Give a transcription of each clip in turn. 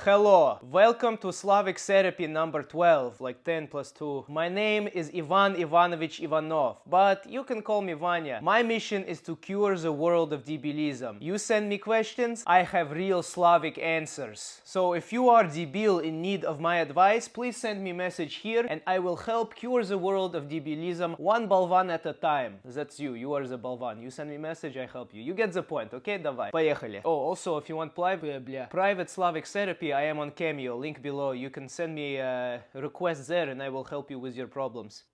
Hello, welcome to Slavic therapy number 12, like 10 plus 2. My name is Ivan Ivanovich Ivanov, but you can call me Vanya. My mission is to cure the world of debilism. You send me questions, I have real Slavic answers. So if you are debil in need of my advice, please send me a message here and I will help cure the world of debilism one balvan at a time. That's you are the balvan. You send me a message, I help you. You get the point, okay? Давай. Поехали. Oh, also, if you want private Slavic therapy, I am on Cameo, link below. You can send me a request there and I will help you with your problems.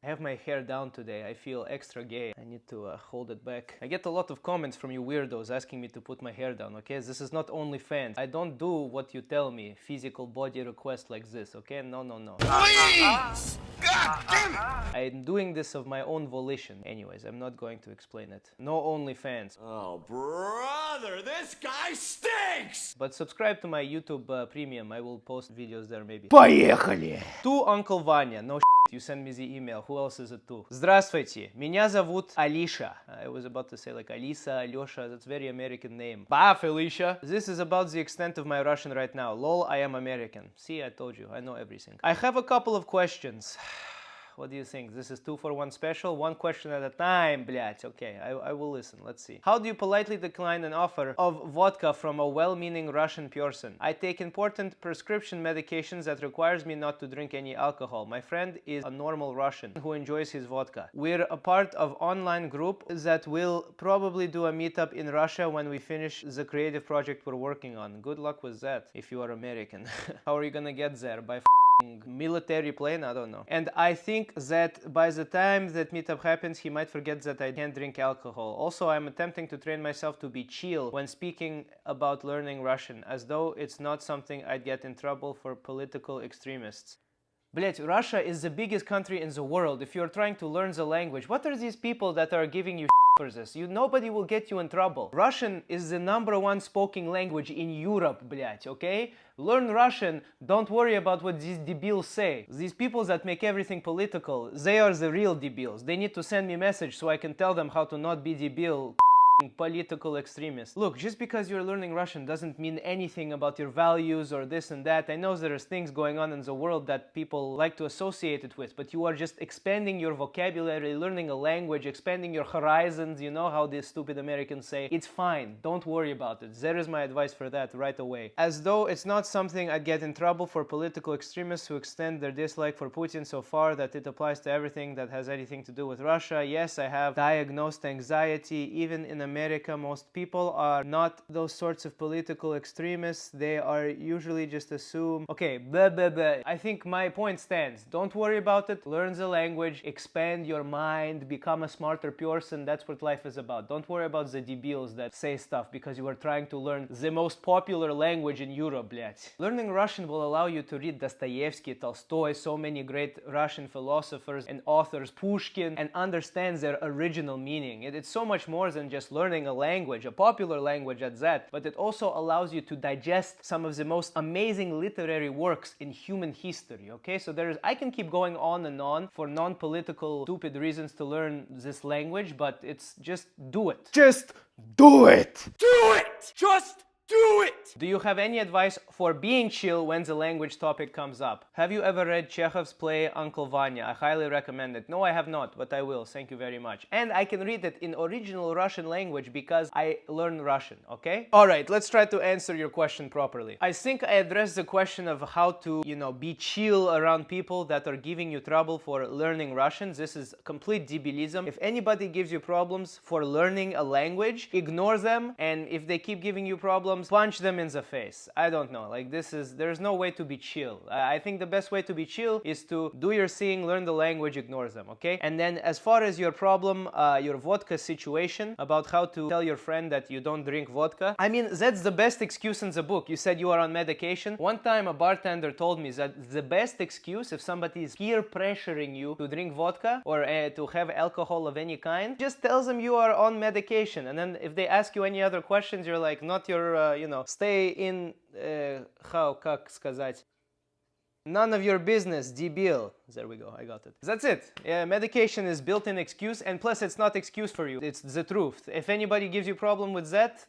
I have my hair down today. I feel extra gay. I need to hold it back. I get a lot of comments from you weirdos asking me to put my hair down, okay? This is not OnlyFans. I don't do what you tell me, physical body request like this, okay? No. Please! God damn it! I'm doing this of my own volition. Anyways, I'm not going to explain it. No OnlyFans. Oh, brother, this guy stinks! But subscribe to my YouTube premium. I will post videos there maybe. Поехали! To Uncle Vanya. No you send me the email. Who else is it to? Здравствуйте. Меня зовут Alicia. I was about to say like Alisa, Alyosha. That's very American name. Bye, Felicia. This is about the extent of my Russian right now. Lol, I am American. See, I told you. I know everything. I have a couple of questions. What do you think? This is 2-for-1 special? One question at a time, blять. Okay, I will listen. Let's see. How do you politely decline an offer of vodka from a well-meaning Russian person? I take important prescription medications that requires me not to drink any alcohol. My friend is a normal Russian who enjoys his vodka. We're a part of online group that will probably do a meetup in Russia when we finish the creative project we're working on. Good luck with that if you are American. How are you gonna get there? By military plane? I don't know. And I think that by the time that meetup happens, he might forget that I can't drink alcohol. Also, I'm attempting to train myself to be chill when speaking about learning Russian, as though it's not something I'd get in trouble for political extremists. Блять, Russia is the biggest country in the world. If you're trying to learn the language, what are these people that are giving you for this? Nobody will get you in trouble. Russian is the #1 spoken language in Europe, блять, okay? Learn Russian, don't worry about what these debils say. These people that make everything political, they are the real debils. They need to send me a message so I can tell them how to not be debil. Political extremists. Look, just because you're learning Russian doesn't mean anything about your values or this and that. I know there's things going on in the world that people like to associate it with, but you are just expanding your vocabulary, learning a language, expanding your horizons. You know how these stupid Americans say. It's fine. Don't worry about it. There is my advice for that right away. As though it's not something I'd get in trouble for political extremists who extend their dislike for Putin so far that it applies to everything that has anything to do with Russia. Yes, I have diagnosed anxiety. Even in America, most people are not those sorts of political extremists. They are usually just assume, okay, blah, blah, blah. I think my point stands. Don't worry about it. Learn the language, expand your mind, become a smarter person. That's what life is about. Don't worry about the debils that say stuff because you are trying to learn the most popular language in Europe, блять. Learning Russian will allow you to read Dostoevsky, Tolstoy, so many great Russian philosophers and authors, Pushkin, and understand their original meaning. It's so much more than just learning a language, a popular language at that, but it also allows you to digest some of the most amazing literary works in human history, okay? So I can keep going on and on for non-political, stupid reasons to learn this language, but it's just do it. Just do it! Do it! Just do it! Do you have any advice for being chill when the language topic comes up? Have you ever read Chekhov's play Uncle Vanya? I highly recommend it. No, I have not, but I will. Thank you very much. And I can read it in original Russian language because I learn Russian, okay? Alright, let's try to answer your question properly. I think I addressed the question of how to, be chill around people that are giving you trouble for learning Russian. This is complete debilism. If anybody gives you problems for learning a language, ignore them, and if they keep giving you problems, punch them in the face. I don't know, like there's no way to be chill. I think the best way to be chill is to do your thing, learn the language, ignore them, okay? And then as far as your problem, your vodka situation, about how to tell your friend that you don't drink vodka, I mean, that's the best excuse in the book. You said you are on medication. One time a bartender told me that the best excuse if somebody is peer pressuring you to drink vodka or to have alcohol of any kind, just tells them you are on medication. And then if they ask you any other questions, you're like, not your stay in, как сказать, none of your business, debil. There we go, I got it. That's it. Medication is built-in excuse, and plus it's not excuse for you. It's the truth. If anybody gives you problem with that,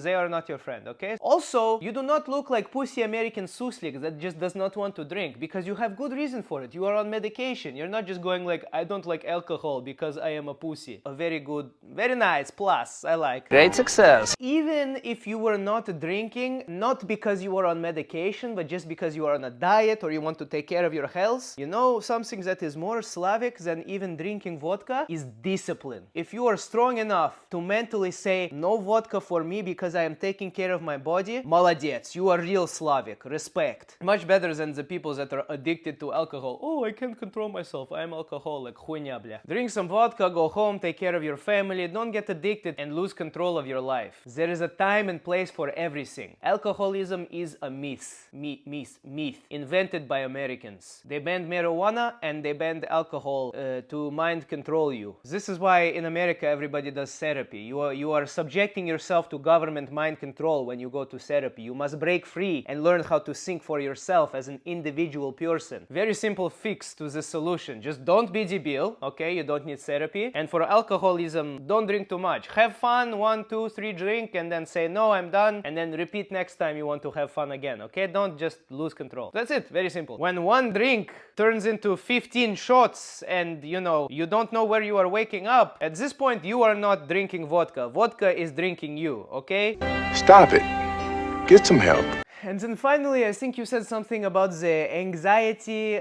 they are not your friend, okay? Also, you do not look like pussy American suslik that just does not want to drink because you have good reason for it. You are on medication. You're not just going like, I don't like alcohol because I am a pussy. A very good, very nice, plus, I like. Great success. Even if you were not drinking, not because you were on medication, but just because you are on a diet or you want to take care of your health, you know, something that is more Slavic than even drinking vodka is discipline. If you are strong enough to mentally say, no vodka for me because I am taking care of my body, молодец, you are real Slavic, respect. Much better than the people that are addicted to alcohol. Oh, I can't control myself, I'm alcoholic, хуйня, бля. Drink some vodka, go home, take care of your family, don't get addicted and lose control of your life. There is a time and place for everything. Alcoholism is a myth, invented by Americans. They banned marijuana and they banned alcohol to mind control you. This is why in America everybody does therapy. You are subjecting yourself to government mind control when you go to therapy. You must break free and learn how to think for yourself as an individual person. Very simple fix to the solution. Just don't be debil, okay? You don't need therapy. And for alcoholism, don't drink too much. Have fun, 1, 2, 3 drink, and then say, no, I'm done, and then repeat next time you want to have fun again, okay? Don't just lose control. That's it, very simple. When one drink turns into 15 shots and, you know, you don't know where you are waking up, at this point you are not drinking vodka. Vodka is drinking you, okay? Stop it. Get some help. And then finally, I think you said something about the anxiety.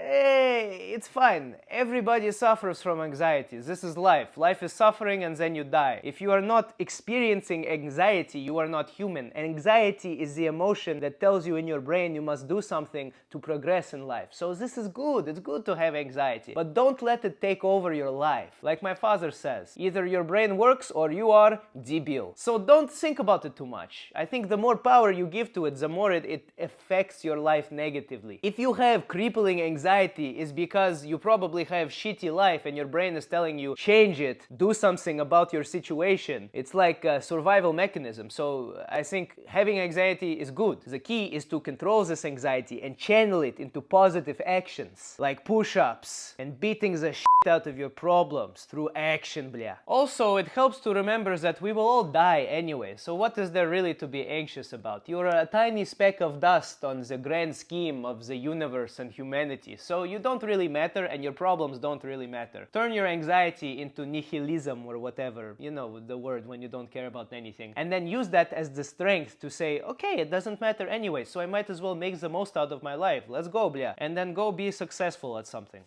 It's fine. Everybody suffers from anxiety. This is life. Life is suffering and then you die. If you are not experiencing anxiety, you are not human. Anxiety is the emotion that tells you in your brain you must do something to progress in life. So this is good. It's good to have anxiety. But don't let it take over your life. Like my father says, either your brain works or you are debil. So don't think about it too much. I think the more power you give to it, the more it affects your life negatively. If you have crippling anxiety, is because you probably have shitty life and your brain is telling you change it, do something about your situation. It's like a survival mechanism. So I think having anxiety is good. The key is to control this anxiety and channel it into positive actions like push-ups and beating the shit out of your problems through action, bля. Also, it helps to remember that we will all die anyway. So what is there really to be anxious about? You're a tiny speck of dust on the grand scheme of the universe and humanity. So you don't really matter and your problems don't really matter. Turn your anxiety into nihilism or whatever, you know the word when you don't care about anything. And then use that as the strength to say, okay, it doesn't matter anyway, so I might as well make the most out of my life. Let's go, bля. And then go be successful at something.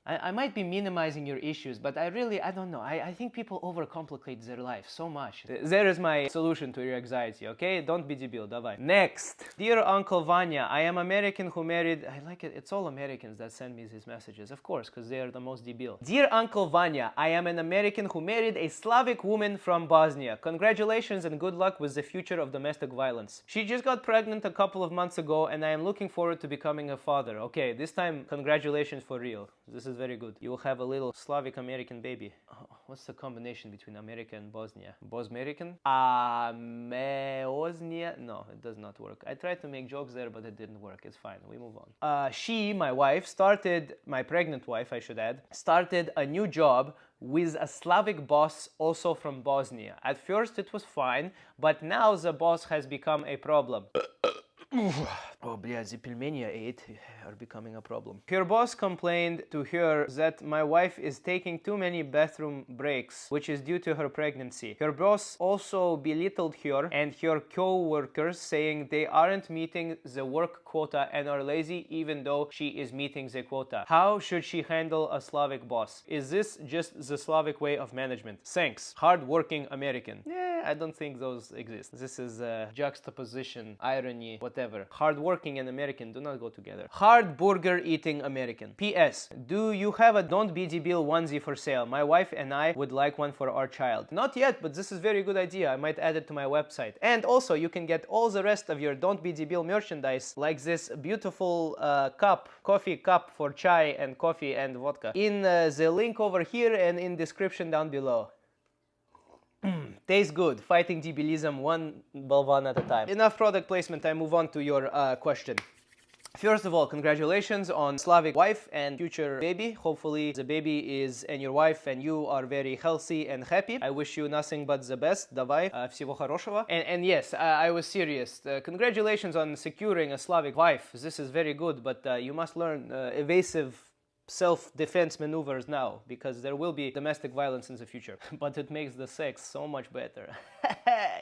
I might be minimizing your issues, but I don't know. I think people overcomplicate their life so much. There is my solution to your anxiety, okay? Don't be debil, давай. Next. Dear Uncle Vanya, I am American who married... I like it. It's all Americans that send me these messages, of course, because they are the most debil. Dear Uncle Vanya, I am an American who married a Slavic woman from Bosnia. Congratulations and good luck with the future of domestic violence. She just got pregnant a couple of months ago and I am looking forward to becoming a father. Okay, this time, congratulations for real. This is very good. You will have a little Slavic American baby. Oh, what's the combination between America and Bosnia? Bosmerican? Bosnia? No, it does not work. I tried to make jokes there, but it didn't work. It's fine. We move on. She, my wife, my pregnant wife, I should add, started a new job with a Slavic boss also from Bosnia. At first it was fine, but now the boss has become a problem. Oh, бля, the пельмени I ate are becoming a problem. Her boss complained to her that my wife is taking too many bathroom breaks, which is due to her pregnancy. Her boss also belittled her and her co-workers, saying they aren't meeting the work quota and are lazy even though she is meeting the quota. How should she handle a Slavic boss? Is this just the Slavic way of management? Thanks. Hard-working American. Yeah, I don't think those exist. This is juxtaposition, irony, whatever. Hard-working and American do not go together. Hard burger eating American. P.S. Do you have a Don't Be Debil onesie for sale? My wife and I would like one for our child. Not yet, but this is a very good idea. I might add it to my website. And also, you can get all the rest of your Don't Be Debil merchandise, like this beautiful coffee cup for chai and coffee and vodka, in the link over here and in description down below. Tastes good. Fighting debilism one balvan at a time. Enough product placement. I move on to your question. First of all, congratulations on Slavic wife and future baby. Hopefully the baby is and your wife and you are very healthy and happy. I wish you nothing but the best. Давай, всего хорошего. And yes, I was serious. Congratulations on securing a Slavic wife. This is very good, but you must learn evasive self-defense maneuvers now, because there will be domestic violence in the future. But it makes the sex so much better.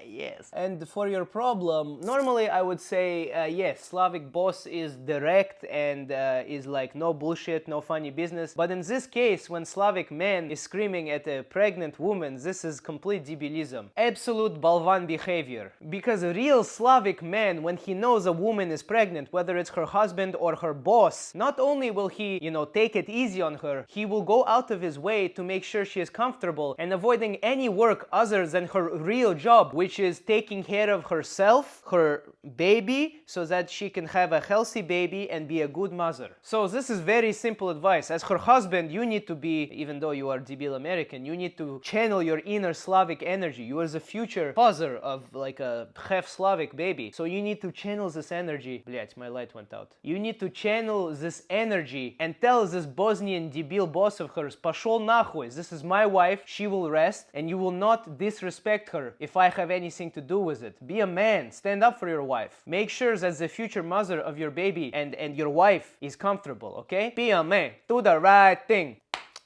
Yes. And for your problem, normally I would say yes, Slavic boss is direct and is like no bullshit, no funny business. But in this case, when Slavic man is screaming at a pregnant woman, this is complete debilism. Absolute balvan behavior. Because a real Slavic man, when he knows a woman is pregnant, whether it's her husband or her boss, not only will he, take it easy on her, he will go out of his way to make sure she is comfortable and avoiding any work other than her real job, which is taking care of herself, her baby, so that she can have a healthy baby and be a good mother. So this is very simple advice. As her husband, you need to be, even though you are debil American, you need to channel your inner Slavic energy. You are the future father of like a half Slavic baby. So you need to channel this energy. Блять, my light went out. You need to channel this energy and tell this Bosnian debil boss of hers, пошел нахуй, this is my wife, she will rest, and you will not disrespect her if I have anything to do with it. Be a man, stand up for your wife. Make sure that the future mother of your baby and your wife is comfortable, okay? Be a man, do the right thing.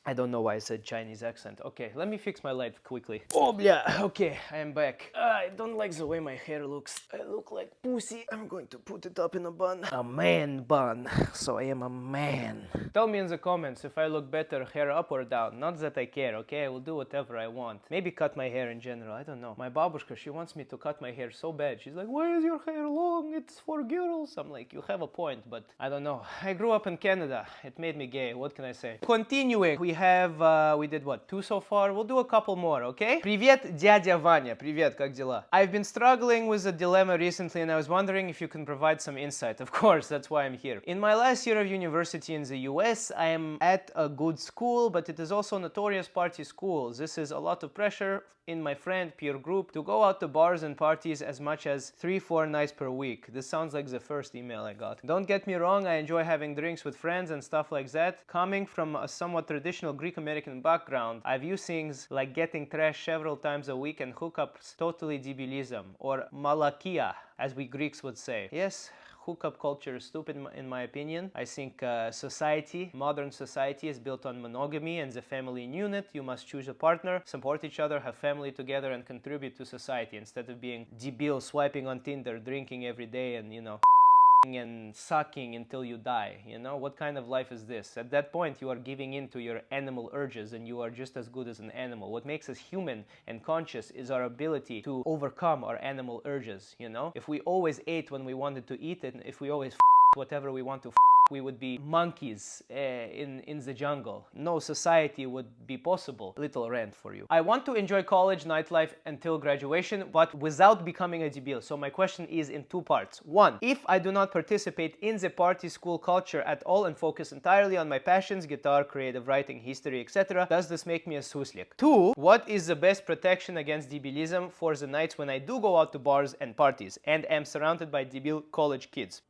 I don't know why I said Chinese accent. Okay, let me fix my light quickly. Oh, yeah, okay, I am back. I don't like the way my hair looks. I look like pussy. I'm going to put it up in a bun. A man bun. So I am a man. Tell me in the comments if I look better hair up or down. Not that I care, okay? I will do whatever I want. Maybe cut my hair in general. I don't know. My babushka, she wants me to cut my hair so bad. She's like, why is your hair long? It's for girls. I'm like, you have a point, but I don't know. I grew up in Canada. It made me gay. What can I say? Continuing, we did what? 2 so far? We'll do a couple more, okay? Привет, дядя Vanya. Привет, как дела? I've been struggling with a dilemma recently and I was wondering if you can provide some insight. Of course, that's why I'm here. In my last year of university in the US, I am at a good school, but it is also a notorious party school. This is a lot of pressure in my friend peer group to go out to bars and parties as much as 3-4 nights per week. This sounds like the first email I got. Don't get me wrong, I enjoy having drinks with friends and stuff like that. Coming from a somewhat traditional Greek-American background, I view things like getting trashed several times a week and hookups totally debilism, or malakia, as we Greeks would say. Yes, hookup culture is stupid in my opinion. I think modern society is built on monogamy and the family unit. You must choose a partner, support each other, have family together and contribute to society instead of being debil, swiping on Tinder, drinking every day and, and sucking until you die. What kind of life is this? At that point, you are giving in to your animal urges and you are just as good as an animal. What makes us human and conscious is our ability to overcome our animal urges, If we always ate when we wanted to eat it, if we always whatever we want to we would be monkeys in the jungle. No society would be possible. Little rant for you. I want to enjoy college nightlife until graduation, but without becoming a debil. So my question is in 2 parts. 1, if I do not participate in the party school culture at all and focus entirely on my passions, guitar, creative writing, history, etc., does this make me a suslik? 2, what is the best protection against debilism for the nights when I do go out to bars and parties and am surrounded by debil college kids?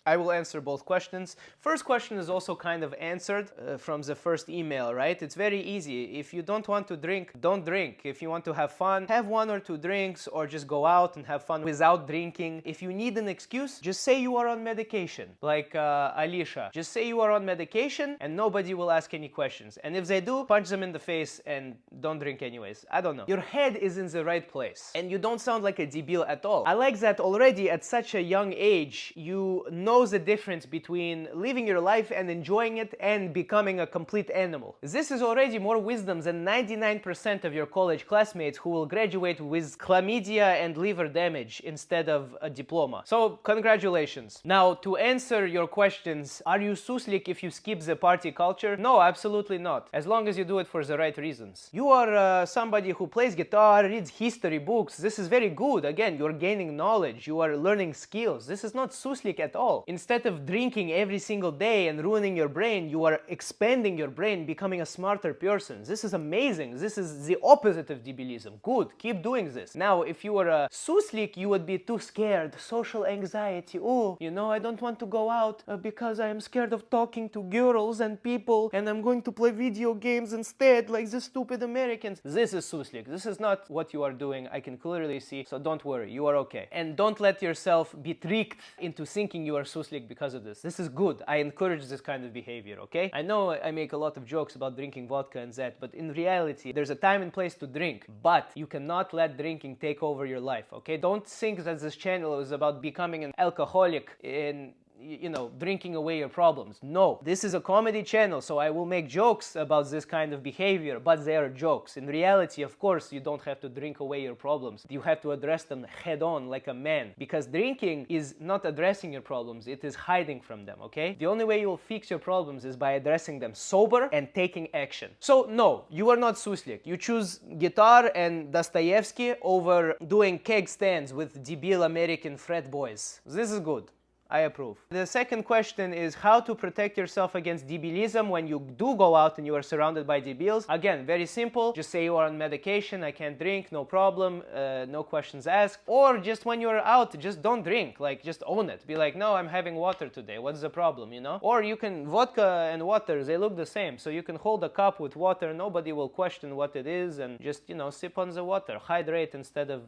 I will answer both questions. First question is also kind of answered from the first email, right? It's very easy. If you don't want to drink, don't drink. If you want to have fun, have 1 or 2 drinks or just go out and have fun without drinking. If you need an excuse, just say you are on medication. Like Alicia, just say you are on medication and nobody will ask any questions. And if they do, punch them in the face and don't drink anyways. I don't know. Your head is in the right place and you don't sound like a debil at all. I like that already at such a young age, you know the difference between living your life and enjoying it and becoming a complete animal. This is already more wisdom than 99% of your college classmates who will graduate with chlamydia and liver damage instead of a diploma. So congratulations. Now to answer your questions, are you suslik if you skip the party culture? No, absolutely not. As long as you do it for the right reasons. You are somebody who plays guitar, reads history books. This is very good. Again, you're gaining knowledge. You are learning skills. This is not suslik at all. instead of drinking every single day and ruining your brain, you are expanding your brain, becoming a smarter person. This is amazing. This is the opposite of debilism. Good, keep doing this. Now, if you were a suslik, you would be too scared. Social anxiety. Oh, you know, I don't want to go out because I am scared of talking to girls and people, and I'm going to play video games instead, like the stupid Americans. This is suslik. This is not what you are doing. I can clearly see. So don't worry, you are okay. And don't let yourself be tricked into thinking you are suslik because of this. This is good. I encourage this kind of behavior, okay? I know I make a lot of jokes about drinking vodka and that, but in reality, there's a time and place to drink, but you cannot let drinking take over your life, okay? Don't think that this channel is about becoming an alcoholic in, you know, drinking away your problems. No, this is a comedy channel, so I will make jokes about this kind of behavior, but they are jokes. In reality, of course, you don't have to drink away your problems. You have to address them head on like a man, because drinking is not addressing your problems, it is hiding from them, okay? The only way you will fix your problems is by addressing them sober and taking action. So no, you are not suslik. You choose guitar and Dostoevsky over doing keg stands with debil American frat boys. This is good. I approve. The second question is how to protect yourself against debilism when you do go out and you are surrounded by debils. Again, very simple. Just say you are on medication, I can't drink, no problem, no questions asked. Or just when you're out, just don't drink. Like, just own it. Be like, no, I'm having water today. What's the problem, you know? Or you can, vodka and water, they look the same. So you can hold a cup with water, nobody will question what it is, and just, you know, sip on the water. Hydrate instead of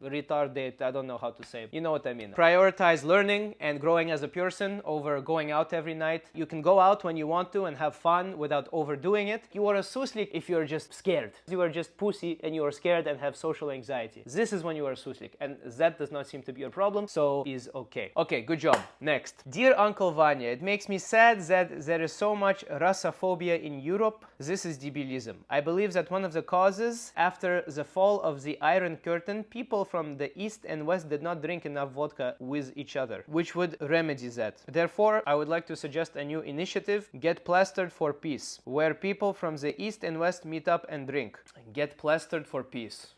retarded, I don't know how to say. You know what I mean. Prioritize learning and growing as a person over going out every night. You can go out when you want to and have fun without overdoing it. You are a suslik if you're just scared. You are just pussy and you are scared and have social anxiety. This is when you are a suslik, and that does not seem to be a problem, so is okay. Okay, good job. Next. Dear Uncle Vanya, it makes me sad that there is so much Russophobia in Europe. This is debilism. I believe that one of the causes, after the fall of the Iron Curtain, people from the East and West did not drink enough vodka with each other, which would remedy that. Therefore, I would like to suggest a new initiative, Get Plastered for Peace, where people from the East and West meet up and drink. Get Plastered for Peace.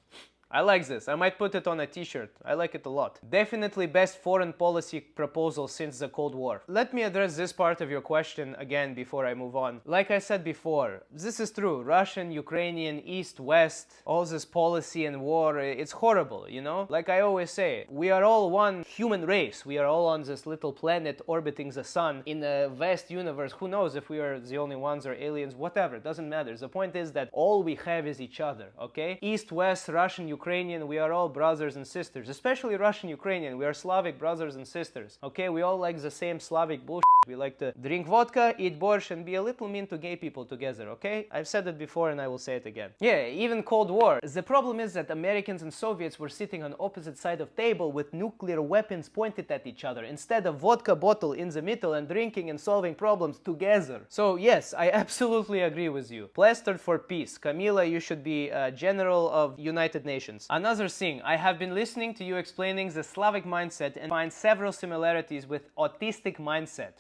I like this. I might put it on a t-shirt. I like it a lot. Definitely best foreign policy proposal since the Cold War. Let me address this part of your question again before I move on. Like I said before, this is true. Russian, Ukrainian, East, West, all this policy and war, it's horrible, you know? Like I always say, we are all one human race. We are all on this little planet orbiting the sun in a vast universe. Who knows if we are the only ones or aliens, whatever, it doesn't matter. The point is that all we have is each other, okay? East, West, Russian, Ukrainian, we are all brothers and sisters, especially Russian, Ukrainian. We are Slavic brothers and sisters, okay? We all like the same Slavic bullshit. We like to drink vodka, eat borscht, and be a little mean to gay people together, okay? I've said it before and I will say it again. Yeah, even Cold War. The problem is that Americans and Soviets were sitting on opposite side of table with nuclear weapons pointed at each other instead of vodka bottle in the middle and drinking and solving problems together. So yes, I absolutely agree with you. Plastered for peace. Camila, you should be General of United Nations. Another thing, I have been listening to you explaining the Slavic mindset and find several similarities with autistic mindset.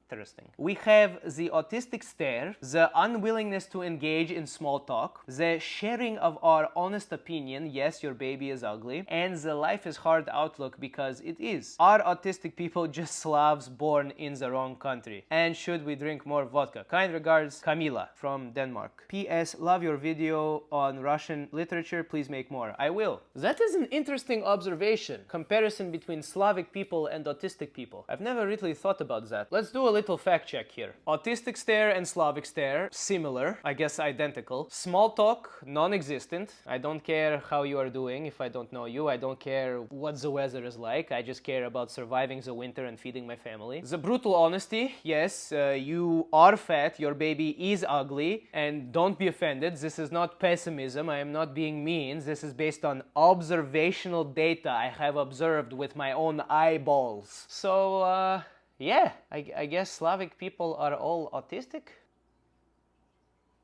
Interesting. We have the autistic stare, the unwillingness to engage in small talk, the sharing of our honest opinion, yes, your baby is ugly, and the life is hard outlook because it is. Are autistic people just Slavs born in the wrong country? And should we drink more vodka? Kind regards, Camila from Denmark. P.S. Love your video on Russian literature. Please make more. I will. That is an interesting observation. Comparison between Slavic people and autistic people. I've never really thought about that. Let's do a little fact check here. Autistic stare and Slavic stare, similar, I guess identical. Small talk, non-existent. I don't care how you are doing if I don't know you. I don't care what the weather is like. I just care about surviving the winter and feeding my family. The brutal honesty, yes, you are fat, your baby is ugly, and don't be offended. This is not pessimism. I am not being mean. This is based on observational data I have observed with my own eyeballs. So, yeah, I guess Slavic people are all autistic.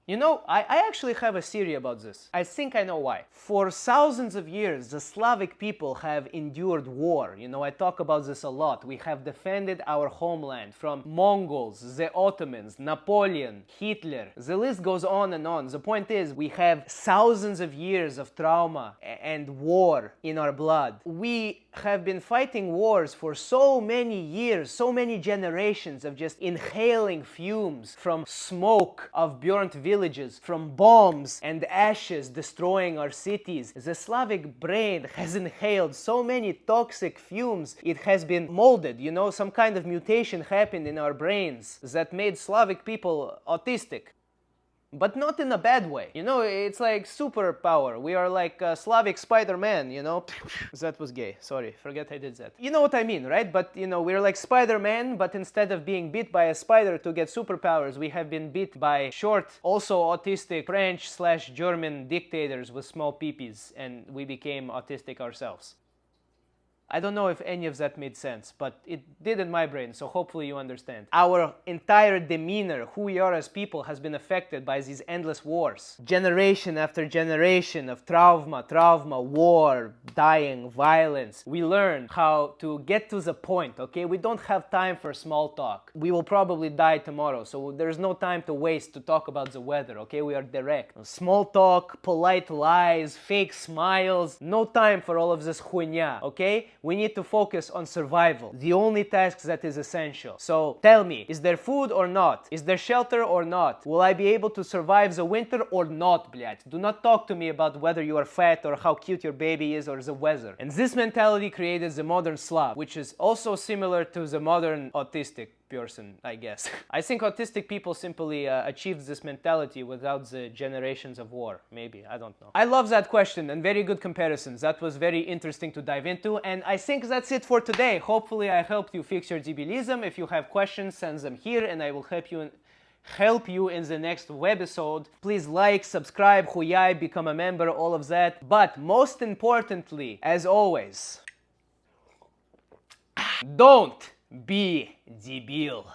You know, I actually have a theory about this. I think I know why. For thousands of years, the Slavic people have endured war. You know, I talk about this a lot. We have defended our homeland from Mongols, the Ottomans, Napoleon, Hitler. The list goes on and on. The point is, we have thousands of years of trauma and war in our blood. We have been fighting wars for so many years, so many generations of just inhaling fumes from smoke of burnt villages, from bombs and ashes destroying our cities. The Slavic brain has inhaled so many toxic fumes, it has been molded, you know, some kind of mutation happened in our brains that made Slavic people autistic. But not in a bad way. You know, it's like superpower. We are like Slavic Spider-Man, you know? That was gay. Sorry, forget I did that. You know what I mean, right? But, you know, we're like Spider-Man, but instead of being bit by a spider to get superpowers, we have been bit by short, also autistic French/German dictators with small peepees, and we became autistic ourselves. I don't know if any of that made sense, but it did in my brain, so hopefully you understand. Our entire demeanor, who we are as people, has been affected by these endless wars. Generation after generation of trauma, war, dying, violence. We learn how to get to the point, okay? We don't have time for small talk. We will probably die tomorrow, so there's no time to waste to talk about the weather, okay? We are direct. Small talk, polite lies, fake smiles, no time for all of this huinya, okay? We need to focus on survival, the only task that is essential. So tell me, is there food or not? Is there shelter or not? Will I be able to survive the winter or not, блядь? Do not talk to me about whether you are fat or how cute your baby is or the weather. And this mentality created the modern Slav, which is also similar to the modern autistic person, I guess. I think autistic people simply achieved this mentality without the generations of war. Maybe, I don't know. I love that question and very good comparisons. That was very interesting to dive into, and I think that's it for today. Hopefully I helped you fix your debilism. If you have questions, send them here and I will help you in the next webisode. Please like, subscribe, huyai, become a member, all of that. But most importantly, as always, don't be debil.